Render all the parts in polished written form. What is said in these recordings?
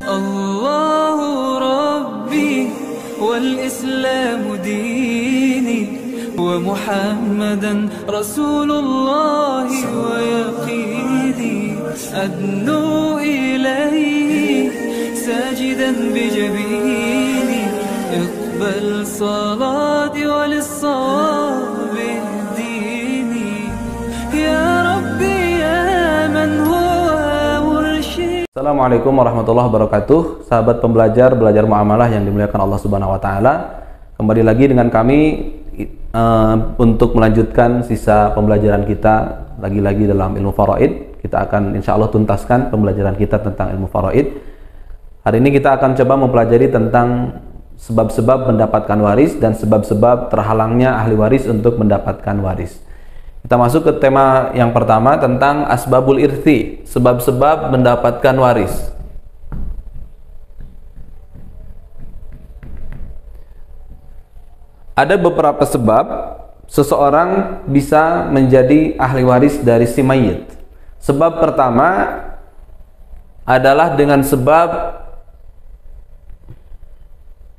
Allahu Rabbi wal Islamu dini wa Muhammadan Rasulullah wa yaqini adnu ilayhi sajidan bijabini iqbal salati wal sawab dini ya Rabbi ya man huwa mursyid. Assalamualaikum warahmatullahi wabarakatuh. Sahabat pembelajar, belajar muamalah yang dimuliakan Allah Subhanahu wa taala. Kembali lagi dengan kami untuk melanjutkan sisa pembelajaran kita lagi-lagi dalam ilmu faraid. Kita akan insya Allah tuntaskan pembelajaran kita tentang ilmu faraid. Hari ini kita akan coba mempelajari tentang sebab-sebab mendapatkan waris dan sebab-sebab terhalangnya ahli waris untuk mendapatkan waris. Kita masuk ke tema yang pertama tentang asbabul irthi, sebab-sebab mendapatkan waris. Ada beberapa sebab seseorang bisa menjadi ahli waris dari si mayit. Sebab pertama adalah dengan sebab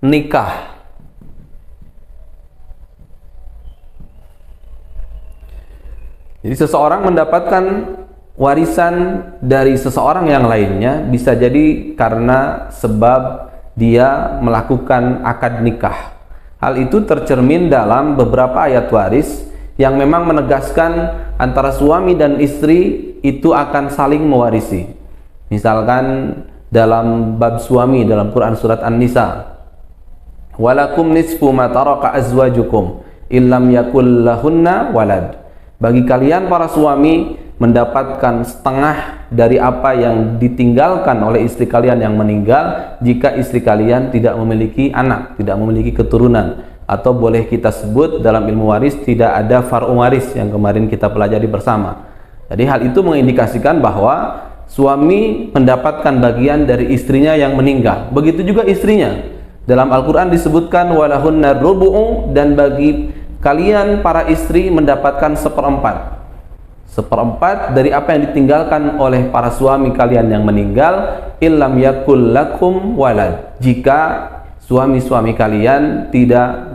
nikah. Jadi seseorang mendapatkan warisan dari seseorang yang lainnya bisa jadi karena sebab dia melakukan akad nikah. Hal itu tercermin dalam beberapa ayat waris yang memang menegaskan antara suami dan istri itu akan saling mewarisi. Misalkan dalam bab suami dalam Quran surat An-Nisa, walakum nisfu ma taraka azwajukum illam yakul lahunna walad. Bagi kalian para suami mendapatkan setengah dari apa yang ditinggalkan oleh istri kalian yang meninggal jika istri kalian tidak memiliki anak, tidak memiliki keturunan, atau boleh kita sebut dalam ilmu waris tidak ada far'u waris yang kemarin kita pelajari bersama. Jadi hal itu mengindikasikan bahwa suami mendapatkan bagian dari istrinya yang meninggal. Begitu juga istrinya. Dalam Al-Quran disebutkan walahunna rubu'u, dan bagi kalian para istri mendapatkan seperempat dari apa yang ditinggalkan oleh para suami kalian yang meninggal illam yakul lakum walad, jika suami-suami kalian tidak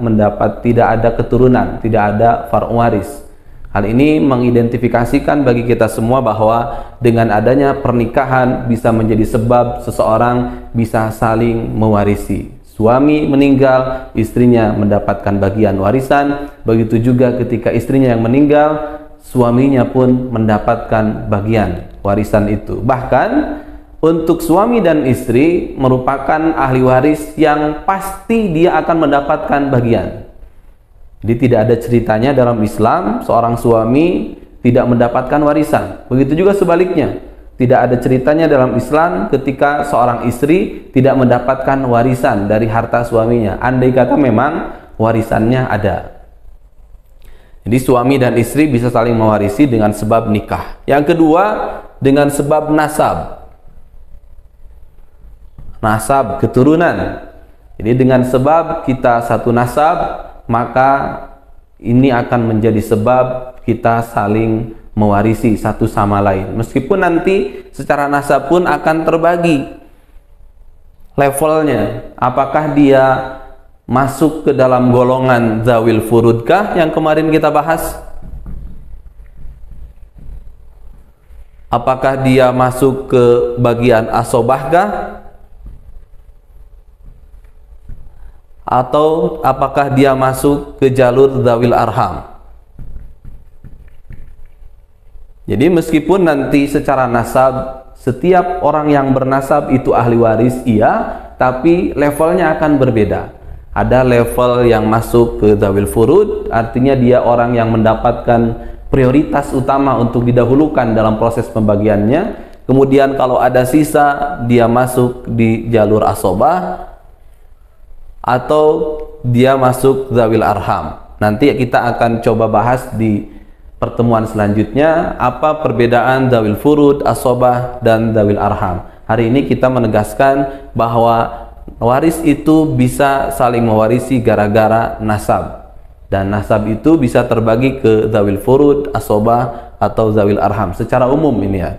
ada keturunan, tidak ada far'u waris. Hal ini mengidentifikasikan bagi kita semua bahwa dengan adanya pernikahan bisa menjadi sebab seseorang bisa saling mewarisi. Suami meninggal, istrinya mendapatkan bagian warisan. Begitu juga ketika istrinya yang meninggal, suaminya pun mendapatkan bagian warisan itu. Bahkan untuk suami dan istri merupakan ahli waris yang pasti dia akan mendapatkan bagian. Jadi tidak ada ceritanya dalam Islam seorang suami tidak mendapatkan warisan. Begitu juga sebaliknya. Tidak ada ceritanya dalam Islam ketika seorang istri tidak mendapatkan warisan dari harta suaminya, andai kata memang warisannya ada. Jadi suami dan istri bisa saling mewarisi dengan sebab nikah. Yang kedua, dengan sebab nasab. Nasab, keturunan. Jadi dengan sebab kita satu nasab, maka ini akan menjadi sebab kita saling mewarisi satu sama lain. Meskipun nanti secara nasab pun akan terbagi levelnya. Apakah dia masuk ke dalam golongan zawil furudkah yang kemarin kita bahas? Apakah dia masuk ke bagian asobahkah? Atau apakah dia masuk ke jalur zawil arham? Jadi meskipun nanti secara nasab setiap orang yang bernasab itu ahli waris, iya, tapi levelnya akan berbeda. Ada level yang masuk ke zawil furud, artinya dia orang yang mendapatkan prioritas utama untuk didahulukan dalam proses pembagiannya. Kemudian kalau ada sisa, dia masuk di jalur asobah atau dia masuk zawil arham. Nanti kita akan coba bahas di pertemuan selanjutnya apa perbedaan zawil furud, asobah, dan zawil arham. Hari ini kita menegaskan bahwa waris itu bisa saling mewarisi gara-gara nasab, dan nasab itu bisa terbagi ke zawil furud, asobah, atau zawil arham secara umum ini ya.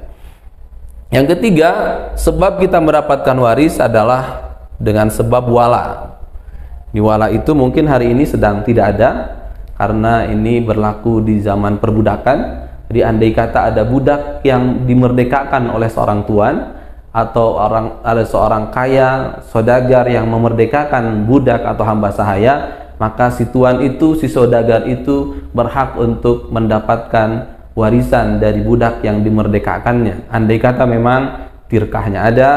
Yang ketiga, sebab kita mendapatkan waris adalah dengan sebab wala. Di wala itu mungkin hari ini sedang tidak ada karena ini berlaku di zaman perbudakan. Jadi andai kata ada budak yang dimerdekakan oleh seorang tuan, atau ada seorang kaya saudagar yang memerdekakan budak atau hamba sahaya, maka si tuan itu, si saudagar itu berhak untuk mendapatkan warisan dari budak yang dimerdekakannya. Andai kata memang tirkahnya ada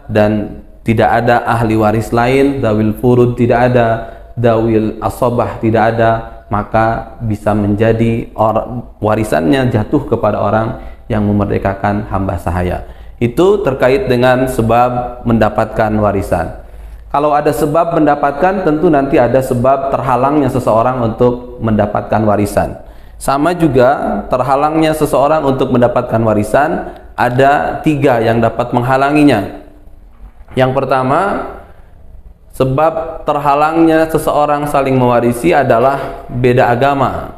dan tidak ada ahli waris lain, dawil furud tidak ada, dawil asobah tidak ada, maka bisa menjadi warisannya jatuh kepada orang yang memerdekakan hamba sahaya. Itu terkait dengan sebab mendapatkan warisan. Kalau ada sebab mendapatkan, tentu nanti ada sebab terhalangnya seseorang untuk mendapatkan warisan. Sama juga terhalangnya seseorang untuk mendapatkan warisan, ada 3 yang dapat menghalanginya. Yang pertama, sebab terhalangnya seseorang saling mewarisi adalah beda agama.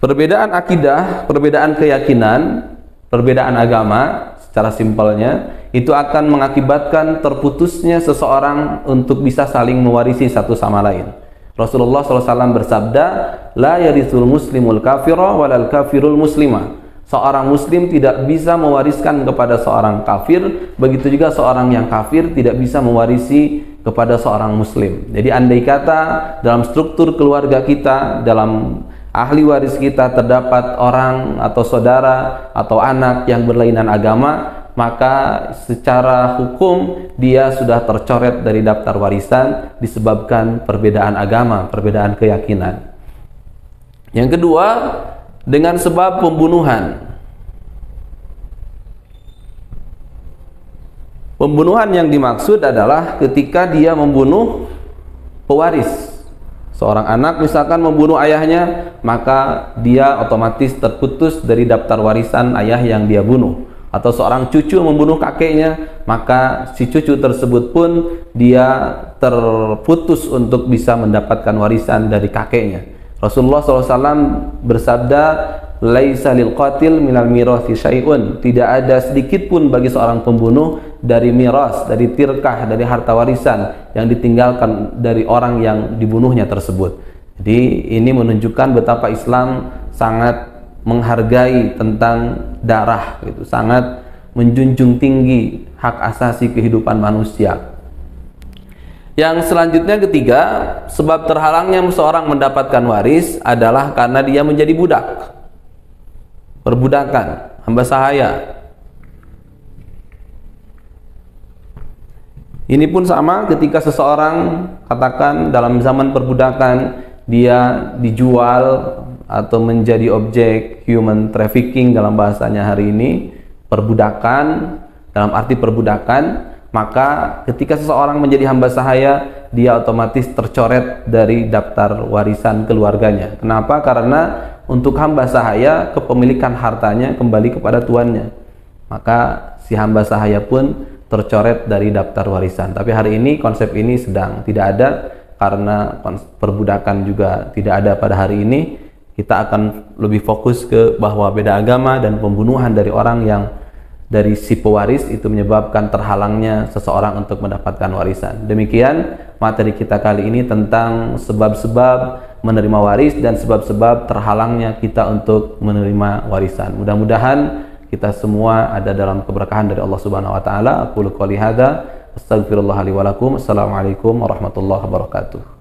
Perbedaan akidah, perbedaan keyakinan, perbedaan agama, secara simpelnya, itu akan mengakibatkan terputusnya seseorang untuk bisa saling mewarisi satu sama lain. Rasulullah SAW bersabda, la yarithul muslimul kafira walal kafirul muslima. Seorang muslim tidak bisa mewariskan kepada seorang kafir, begitu juga seorang yang kafir tidak bisa mewarisi kepada seorang muslim. Jadi andai kata dalam struktur keluarga kita, dalam ahli waris kita terdapat orang atau saudara atau anak yang berlainan agama, maka secara hukum dia sudah tercoret dari daftar warisan disebabkan perbedaan agama, perbedaan keyakinan. Yang kedua, dengan sebab pembunuhan. Pembunuhan yang dimaksud adalah ketika dia membunuh pewaris. Seorang anak misalkan membunuh ayahnya, maka dia otomatis terputus dari daftar warisan ayah yang dia bunuh. Atau seorang cucu membunuh kakeknya, maka si cucu tersebut pun dia terputus untuk bisa mendapatkan warisan dari kakeknya. Rasulullah SAW bersabda, laisa lil qatil minal mirathi syai'un. Tidak ada sedikit pun bagi seorang pembunuh dari miras, dari tirkah, dari harta warisan yang ditinggalkan dari orang yang dibunuhnya tersebut. Jadi ini menunjukkan betapa Islam sangat menghargai tentang darah, gitu, sangat menjunjung tinggi hak asasi kehidupan manusia. Yang selanjutnya ketiga, sebab terhalangnya seorang mendapatkan waris adalah karena dia menjadi budak. Perbudakan, hamba sahaya. Ini pun sama ketika seseorang, katakan dalam zaman perbudakan, dia dijual atau menjadi objek human trafficking dalam bahasanya hari ini, perbudakan, dalam arti perbudakan, maka ketika seseorang menjadi hamba sahaya, dia otomatis tercoret dari daftar warisan keluarganya. Kenapa? Karena untuk hamba sahaya, kepemilikan hartanya kembali kepada tuannya. Maka si hamba sahaya pun tercoret dari daftar warisan. Tapi hari ini konsep ini sedang tidak ada, karena perbudakan juga tidak ada pada hari ini. Kita akan lebih fokus ke bahwa beda agama dan pembunuhan dari orang yang dari si pewaris itu menyebabkan terhalangnya seseorang untuk mendapatkan warisan. Demikian materi kita kali ini tentang sebab-sebab menerima waris dan sebab-sebab terhalangnya kita untuk menerima warisan. Mudah-mudahan kita semua ada dalam keberkahan dari Allah Subhanahu wa taala. Aqulu qouli hadza, astaghfirullah li wa lakum. Assalamualaikum warahmatullahi wabarakatuh.